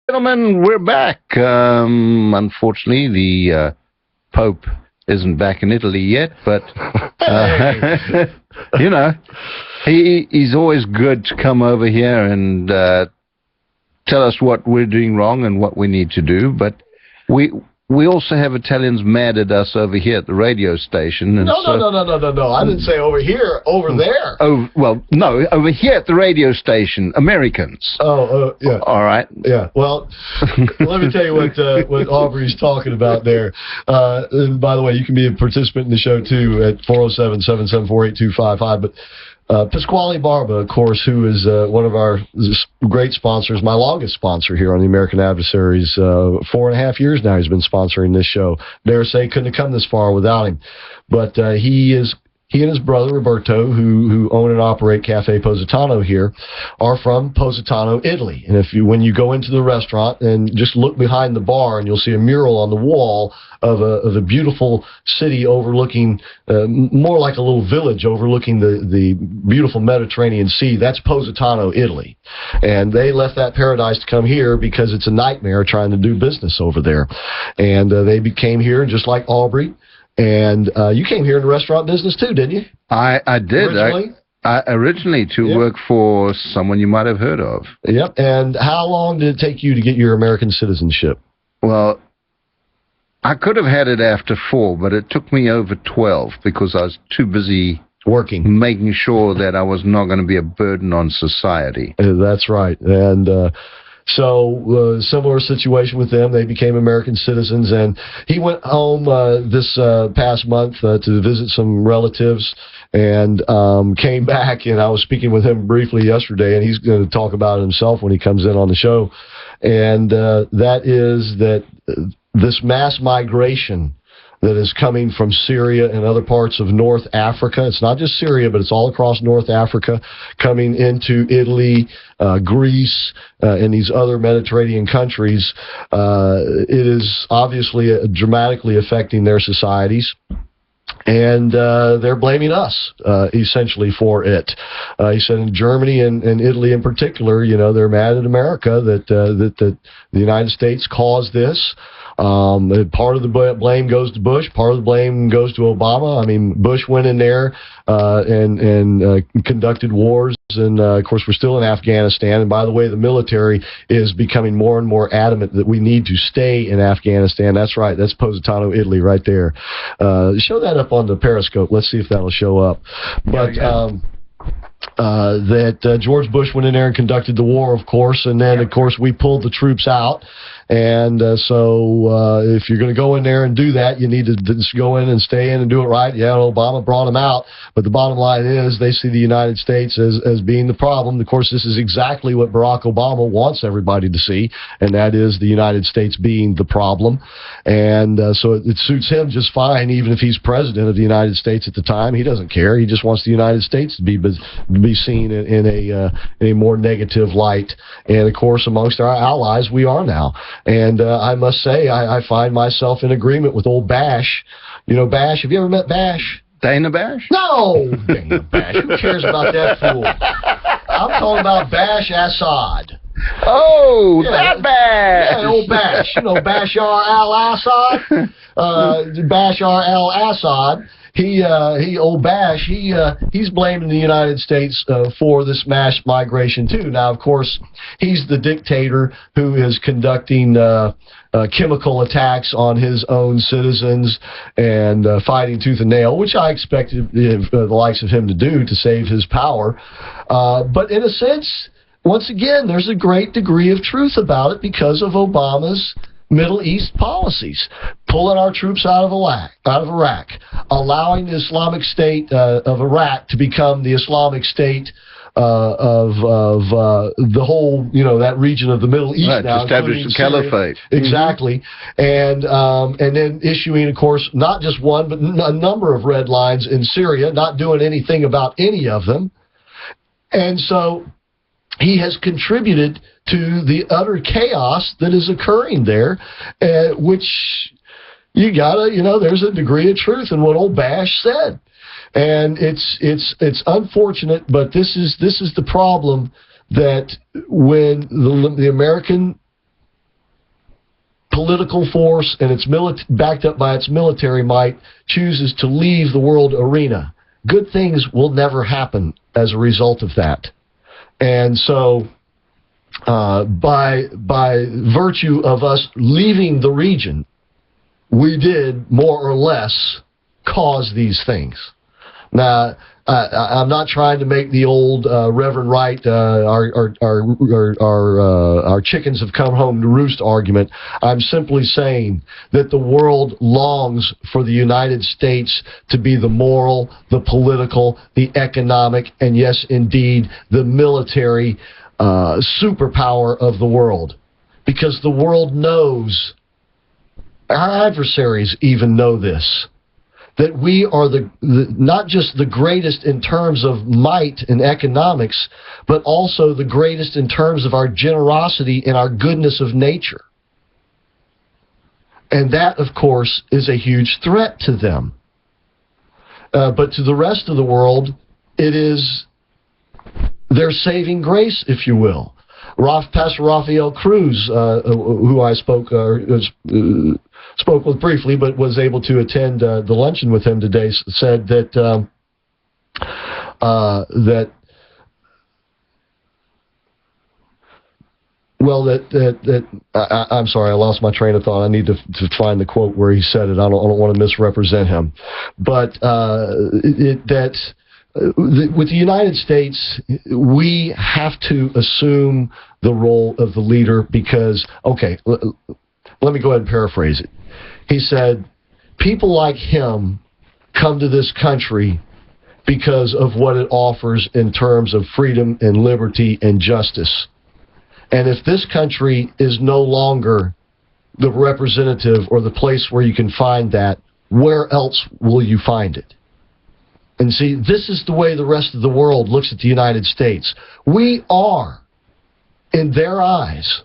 Gentlemen, we're back. Unfortunately, the Pope isn't back in Italy yet, but you know, he's always good to come over here and tell us what we're doing wrong and what we need to do. But we also have Italians mad at us over here at the radio station. And no. I didn't say over here, over there. Oh, well, no, over here at the radio station, Americans. Yeah. All right. Yeah. Well, let me tell you what Aubrey's talking about there. And by the way, you can be a participant in the show too at 407-774-8255. But Pasquale Barba, of course, who is one of our great sponsors, my longest sponsor here on the American Adversaries. 4.5 years now he's been sponsoring this show. Dare say couldn't have come this far without him. But he and his brother Roberto, who own and operate Cafe Positano here, are from Positano, Italy. And when you go into the restaurant and just look behind the bar, and you'll see a mural on the wall of a beautiful city overlooking, more like a little village overlooking the beautiful Mediterranean Sea. That's Positano, Italy. And they left that paradise to come here because it's a nightmare trying to do business over there. And they came here, just like Aubrey. And you came here in the restaurant business too, didn't you? I did. Originally to work for someone you might have heard of. Yep. And how long did it take you to get your American citizenship? Well, I could have had it after 4, but it took me over 12 because I was too busy working, making sure that I was not going to be a burden on society. That's right. And so similar situation with them. They became American citizens, and he went home this past month to visit some relatives, and came back, and I was speaking with him briefly yesterday, and he's going to talk about it himself when he comes in on the show. And that is that this mass migration that is coming from Syria and other parts of North Africa. It's not just Syria, but it's all across North Africa, coming into Italy, Greece, and these other Mediterranean countries. It is obviously dramatically affecting their societies. And they're blaming us, essentially, for it. He said in Germany and Italy in particular, they're mad at America that the United States caused this. Part of the blame goes to Bush. Part of the blame goes to Obama. I mean, Bush went in there and conducted wars. And, of course, we're still in Afghanistan. And, by the way, the military is becoming more and more adamant that we need to stay in Afghanistan. That's right. That's Positano, Italy, right there. Show that up on the Periscope. Let's see if that'll show up. But that George Bush went in there and conducted the war, of course. And then, of course, we pulled the troops out. And so if you're going to go in there and do that, you need to just go in and stay in and do it right. Yeah, Obama brought them out. But the bottom line is they see the United States as being the problem. Of course, this is exactly what Barack Obama wants everybody to see, and that is the United States being the problem. And so it suits him just fine, even if he's president of the United States at the time. He doesn't care. He just wants the United States to be seen in a more negative light. And, of course, amongst our allies, we are now. And I must say, I find myself in agreement with old Bash. Bash, have you ever met Bash? Dana Bash? No, Dana Bash. Who cares about that fool? I'm talking about Bash Assad. Oh, that Bash. Yeah, old Bash. Bashar al-Assad. Bashar al-Assad. Old Bash, he's blaming the United States for this mass migration too. Now, of course, he's the dictator who is conducting chemical attacks on his own citizens and fighting tooth and nail, which I expected the likes of him to do to save his power. But in a sense, once again, there's a great degree of truth about it because of Obama's Middle East policies, pulling our troops out of Iraq, allowing the Islamic State of Iraq to become the Islamic State of the whole, that region of the Middle East right, now, establish the caliphate. Exactly, and then issuing, of course, not just one but a number of red lines in Syria, not doing anything about any of them, and so he has contributed to the utter chaos that is occurring there, which you gotta, there's a degree of truth in what old Bash said. And it's unfortunate, but this is the problem, that when the American political force and its backed up by its military might, chooses to leave the world arena, good things will never happen as a result of that. And so, by virtue of us leaving the region, we did more or less cause these things. Now, I'm not trying to make the old Reverend Wright, our chickens have come home to roost argument. I'm simply saying that the world longs for the United States to be the moral, the political, the economic, and yes, indeed, the military superpower of the world. Because the world knows, our adversaries even know this, that we are not just the greatest in terms of might and economics, but also the greatest in terms of our generosity and our goodness of nature. And that, of course, is a huge threat to them. But to the rest of the world, it is their saving grace, if you will. Pastor Rafael Cruz, who I spoke with briefly, but was able to attend the luncheon with him today, said that I'm sorry, I lost my train of thought. I need to find the quote where he said it. I don't want to misrepresent him, but with the United States, we have to assume the role of the leader because, okay, let me go ahead and paraphrase it. He said, people like him come to this country because of what it offers in terms of freedom and liberty and justice. And if this country is no longer the representative or the place where you can find that, where else will you find it? And see, this is the way the rest of the world looks at the United States. We are, in their eyes,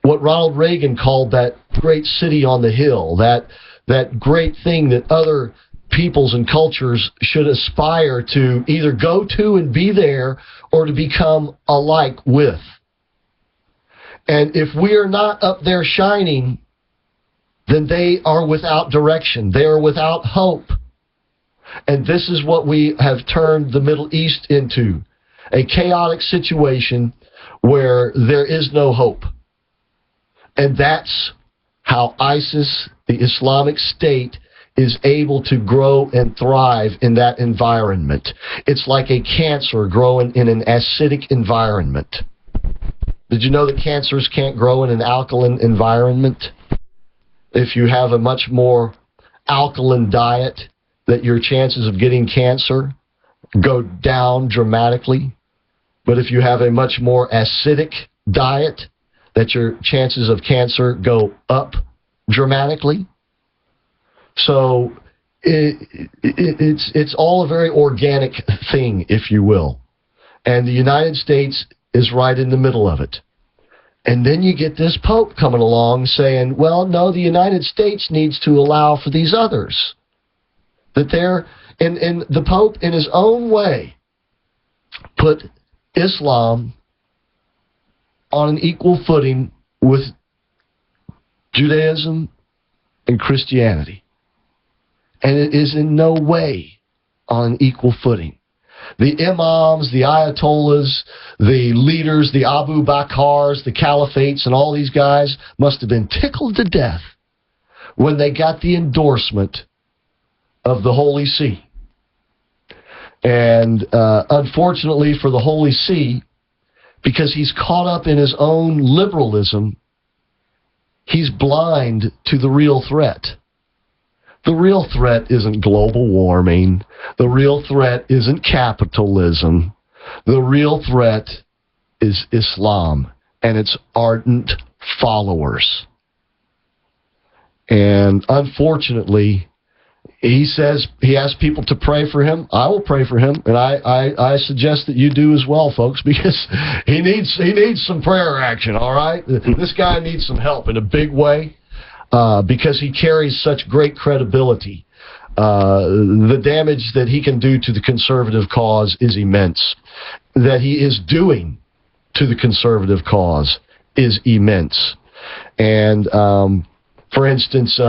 what Ronald Reagan called that great city on the hill, that great thing that other peoples and cultures should aspire to either go to and be there or to become alike with. And if we are not up there shining, then they are without direction. They are without hope. And this is what we have turned the Middle East into, a chaotic situation where there is no hope. And that's how ISIS, the Islamic State, is able to grow and thrive in that environment. It's like a cancer growing in an acidic environment. Did you know that cancers can't grow in an alkaline environment? If you have a much more alkaline diet, that your chances of getting cancer go down dramatically. But if you have a much more acidic diet, that your chances of cancer go up dramatically. So it's all a very organic thing, if you will. And the United States is right in the middle of it. And then you get this Pope coming along saying, well, no, the United States needs to allow for these others. That they're, and the Pope, in his own way, put Islam on an equal footing with Judaism and Christianity. And it is in no way on an equal footing. The imams, the ayatollahs, the leaders, the Abu Bakrs, the caliphates, and all these guys must have been tickled to death when they got the endorsement of the Holy See. And unfortunately for the Holy See, because he's caught up in his own liberalism, he's blind to the real threat. The real threat isn't global warming. The real threat isn't capitalism. The real threat is Islam and its ardent followers. And unfortunately, he says he asks people to pray for him. I will pray for him, and I suggest that you do as well, folks, because he needs some prayer action. All right, this guy needs some help in a big way because he carries such great credibility. The damage that he can do to the conservative cause is immense. That he is doing to the conservative cause is immense, and For instance,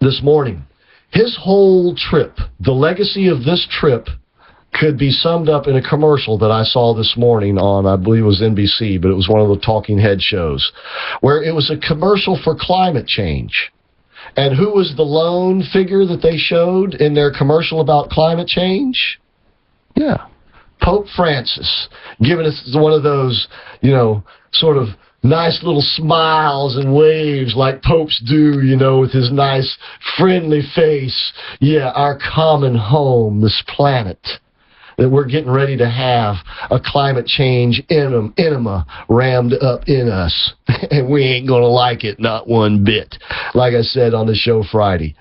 this morning, his whole trip, the legacy of this trip, could be summed up in a commercial that I saw this morning on, I believe it was NBC, but it was one of the talking head shows, where it was a commercial for climate change. And who was the lone figure that they showed in their commercial about climate change? Yeah. Pope Francis, giving us one of those, you know, sort of nice little smiles and waves like popes do, you know, with his nice, friendly face. Yeah, our common home, this planet, that we're getting ready to have a climate change enema rammed up in us. And we ain't going to like it, not one bit. Like I said on the show Friday,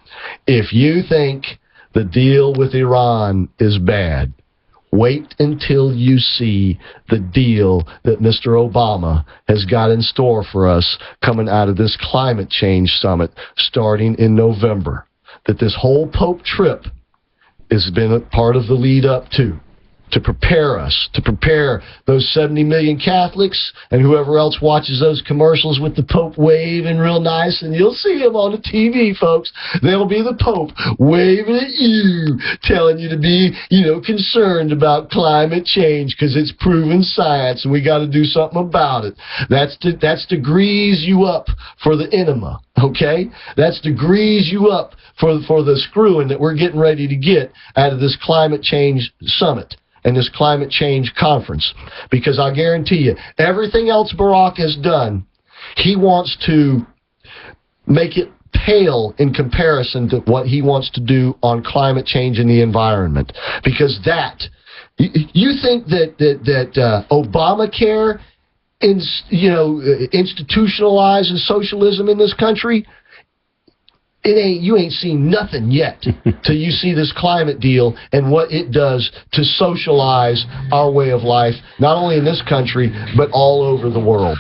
if you think the deal with Iran is bad, wait until you see the deal that Mr. Obama has got in store for us coming out of this climate change summit starting in November. That this whole Pope trip has been a part of the lead up to prepare us, to prepare those 70 million Catholics and whoever else watches those commercials with the Pope waving real nice, and you'll see him on the TV, folks. They'll be the Pope waving at you, telling you to be, you know, concerned about climate change because it's proven science and we got to do something about it. That's to grease you up for the enema, okay? That's to grease you up for the screwing that we're getting ready to get out of this climate change summit and this climate change conference. Because I guarantee you, everything else Barack has done, he wants to make it pale in comparison to what he wants to do on climate change and the environment. Because that, you think that Obamacare institutionalizes socialism in this country? You ain't seen nothing yet till you see this climate deal and what it does to socialize our way of life, not only in this country, but all over the world.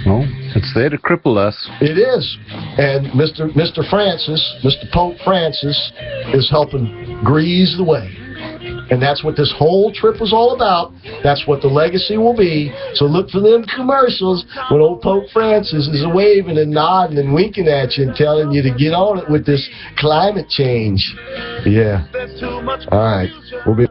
Well, it's there to cripple us. It is. And Mr. Francis, Mr. Pope Francis, is helping grease the way. And that's what this whole trip was all about. That's what the legacy will be. So look for them commercials when old Pope Francis is waving and nodding and winking at you and telling you to get on it with this climate change. Yeah. All right. We'll be